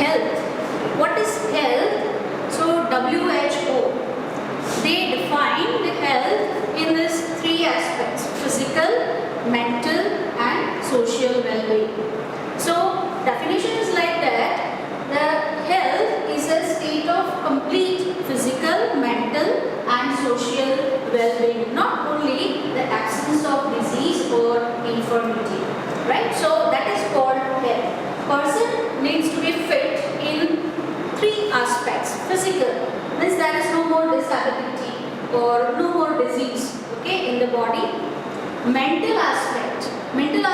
health. What is health? So WHO, they define the health in these three aspects: physical, mental and social well-being. So definition is like that. The health is a state of complete physical, mental and social well-being, not only the absence of disease or infirmity, right? So that is called health. Person needs to be fit in three aspects. Physical means there is no more disability or no more disease, okay, in the body. Mental aspect means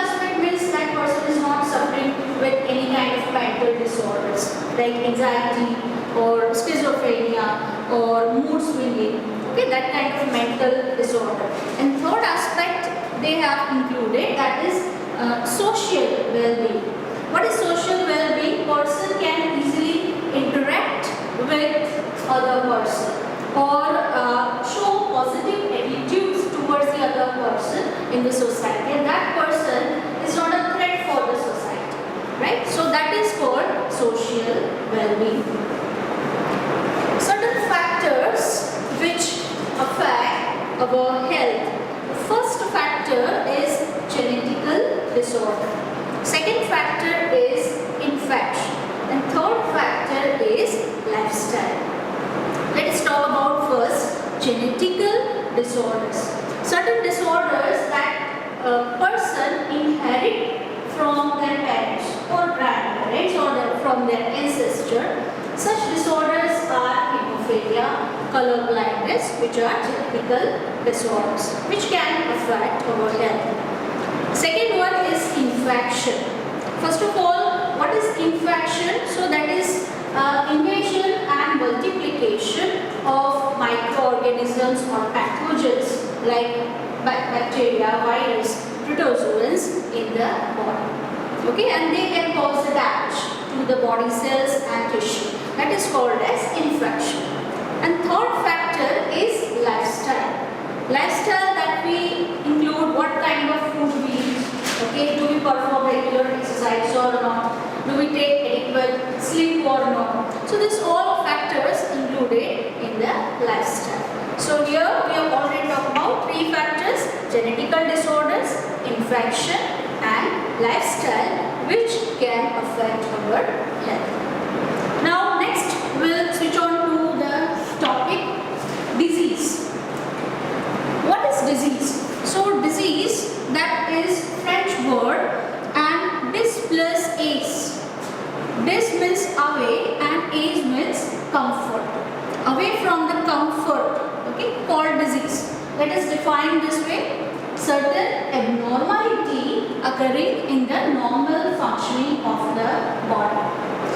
that person is not suffering with any kind of mental disorders like anxiety or schizophrenia or mood swinging, okay, that kind of mental disorder. And third aspect they have included, that is social well-being. What is social well-being? Person can easily interact with other person or show positive attitudes towards the other person in the society, and that person is not a threat for the society, right? So that is called social well-being. Certain factors which affect our health. The first factor is genetical disorder. Second factor is infection, and third factor is lifestyle. Let us talk about first genetical disorders. Certain disorders that a person inherit from their parents or grandparents or from their ancestor. Such disorders are hemophilia, color blindness, which are genetical disorders which can affect our health. Second one is infection. First of all, what is infection? So that is invasion and multiplication of microorganisms or pathogens like bacteria, virus, protozoans in the body. Okay, and they can cause the damage to the body cells and tissue. That is called as infection. And third factor is lifestyle. Lifestyle that we include what kind of food we eat. Okay, do we perform regular exercise or not? Do we take adequate sleep or not? So these all factors included in the lifestyle. So here we have already talked about three factors: genetical disorders, infection and lifestyle, which can affect our health. Now next we'll switch on to the topic disease. What is disease? So disease, that is French word, and dis plus ace. Dis means away and ace means comfort. Away from the comfort, okay, called disease. Let us define this way: certain abnormality occurring in the normal functioning of the body.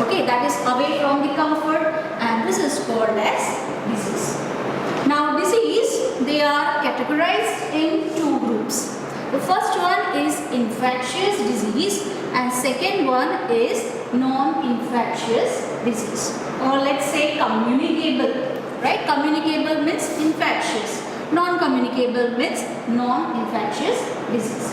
Okay, that is away from the comfort, and this is called as disease. Now disease, they are categorized in two groups. The first one is infectious disease and second one is non-infectious disease, or let's say communicable, right? Communicable means infectious, non-communicable means non-infectious disease.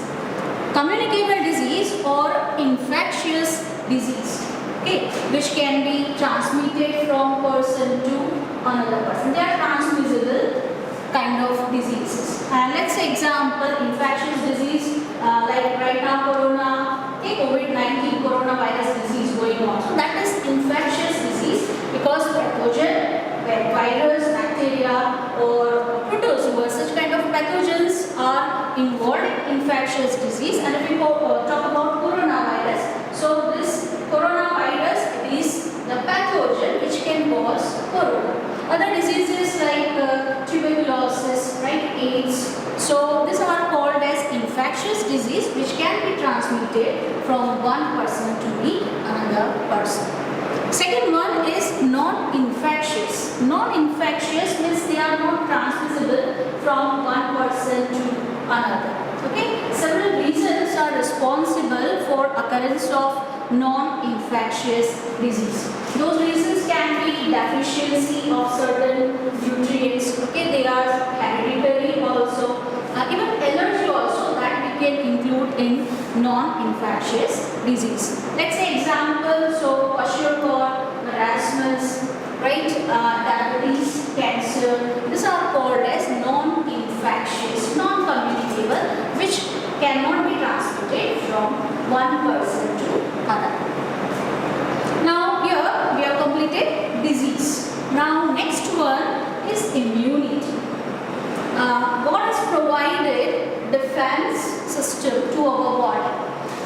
Communicable disease or infectious disease, okay, which can be transmitted from person to another person. They are transmissible kind of diseases. And let's say example, infectious disease like right now corona, okay, COVID-19 coronavirus disease going on. So that is infectious disease because pathogen, virus, bacteria or protozoa, such kind of pathogens are involved in infectious disease. And if we talk about coronavirus, so this coronavirus is the pathogen which can cause corona. Other diseases like tuberculosis, right, AIDS. So these are called as infectious disease which can be transmitted from one person to the another person. Second one is non-infectious. Non-infectious means they are not transmissible from one person to another. Okay, several reasons are responsible for occurrence of non-infectious disease. Those reasons can be deficiency of certain nutrients. Okay, they are hereditary also. Even allergy also that we can include in non-infectious disease. Let's say example, so kwashiorkor, cannot be transmitted from one person to another. Now here we have completed disease. Now next one is immunity. God has provided defense system to our body,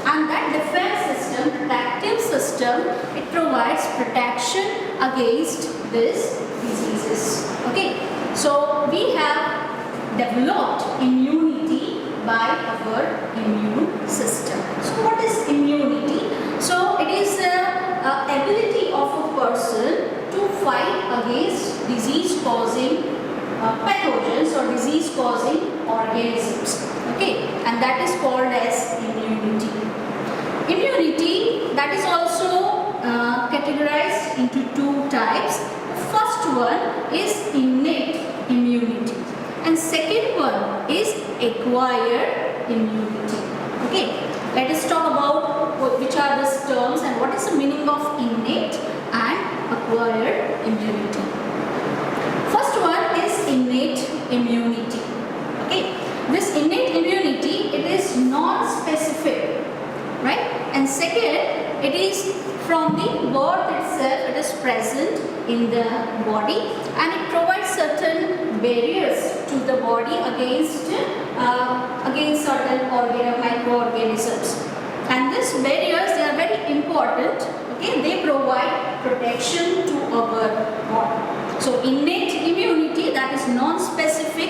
and that defense system, protective system, it provides protection against these diseases. Okay, so we have developed immunity by our immune system. So what is immunity? So it is the ability of a person to fight against disease causing pathogens or disease causing organisms. Okay, and that is called as immunity. Immunity, that is also categorized into two types. The first one is innate immunity, and second one is acquired immunity. Okay, let us talk about which are these terms and what is the meaning of innate and acquired immunity. First one is innate immunity. Okay, this innate immunity, it is non-specific, right? And second, it is from the birth itself, it is present in the body, and it provides certain barriers to the body against certain microorganisms. And these barriers, they are very important. Okay, they provide protection to our body. So innate immunity, that is non-specific,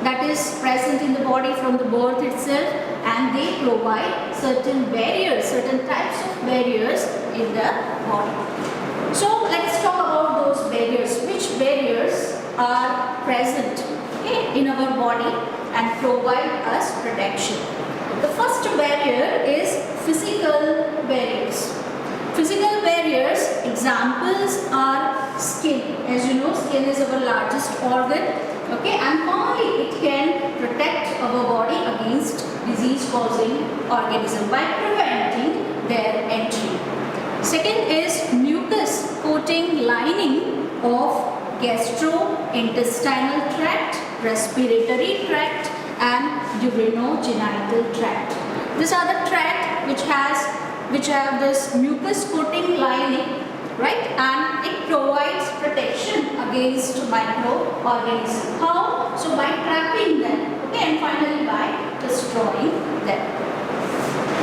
that is present in the body from the birth itself, and they provide certain barriers, certain types of barriers in the body. So let's talk about those barriers. Which barriers are present, okay, in our body and provide us protection? The first barrier is physical barriers. Physical barriers, examples are skin. As you know, skin is our largest organ, okay, and commonly it can protect our body against disease causing organism by preventing their entry. Second is mucus coating lining of gastrointestinal tract, respiratory tract, and urinogenital tract. These are the tract which have this mucus coating lining, right, and it provides protection against microorganisms. How? So by trapping them, okay, and finally by destroying them.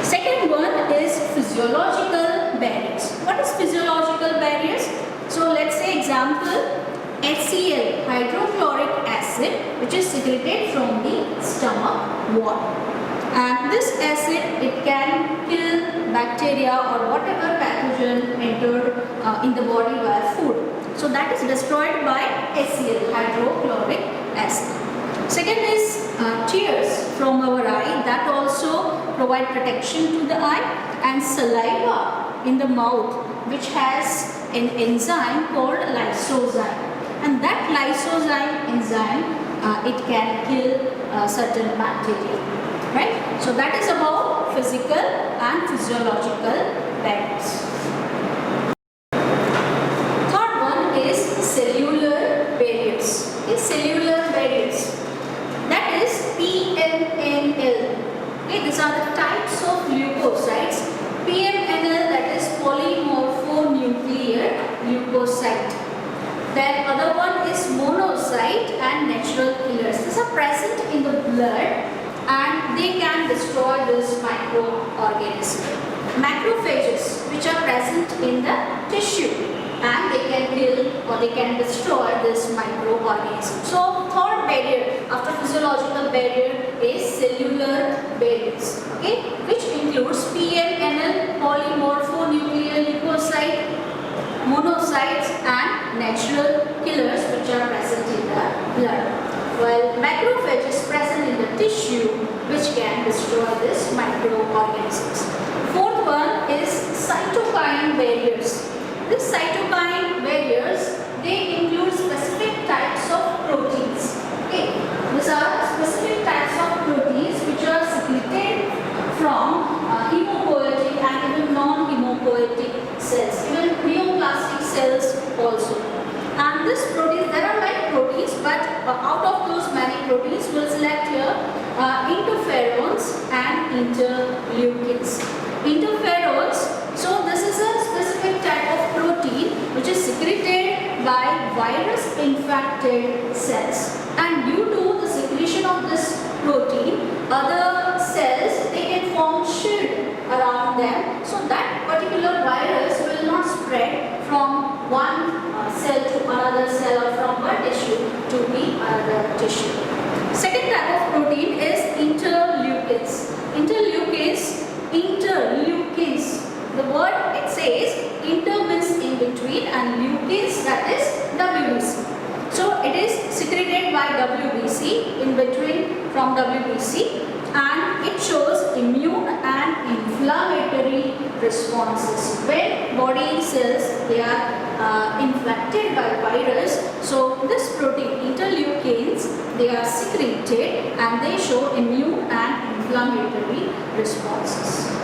Second one is physiological barriers. What is physiological barriers? So let's say example, HCl, hydrochloric acid, which is secreted from the stomach wall. And this acid, it can kill bacteria or whatever pathogen entered in the body via food. So that is destroyed by HCl, hydrochloric acid. Second is tears from our eye, that also provide protection to the eye, and saliva in the mouth, which has an enzyme called lysozyme, and that lysozyme enzyme, it can kill certain bacteria, right? So that is about physical and physiological barriers. Third one is cellular barriers. Cellular barriers, that is PMNL. Okay, these are the types of leukocytes. PMNL, that is polymorphonuclear leukocyte. Then other one is monocyte and natural killers. These are present in the blood and they can destroy this microorganism. Macrophages, which are present in the tissue, and they can kill or they can destroy this microorganism. So third barrier after physiological barrier is cellular barriers, okay, which includes PMNL, polymorphonuclear leukocyte, monocytes, and natural killers which are present in the blood, while macrophage is present in the tissue which can destroy this microorganisms. Fourth one is cytokine barriers. These cytokine barriers, they include specific types of proteins. Okay, these are specific types of proteins which are secreted from hemopoietic and even non-hemopoietic cells, even neoplastic cells also. And this proteins, there are many proteins, but out of those many proteins, we'll select here interferons and interleukins. Interferons, so this is a specific type of protein which is secreted by virus infected cells, and due to the secretion of this protein, other cells, they can form shield around them, so that particular virus will not spread from one cell to another cell or from one tissue to the another tissue. Second type of protein is interleukins. Interleukins. The word it says inter means in between and leukins, that is WBC. So it is secreted by WBC, in between from WBC, and it shows immune and inflammatory responses. When body cells, they are infected by virus, so this protein interleukins, they are secreted and they show immune and inflammatory responses.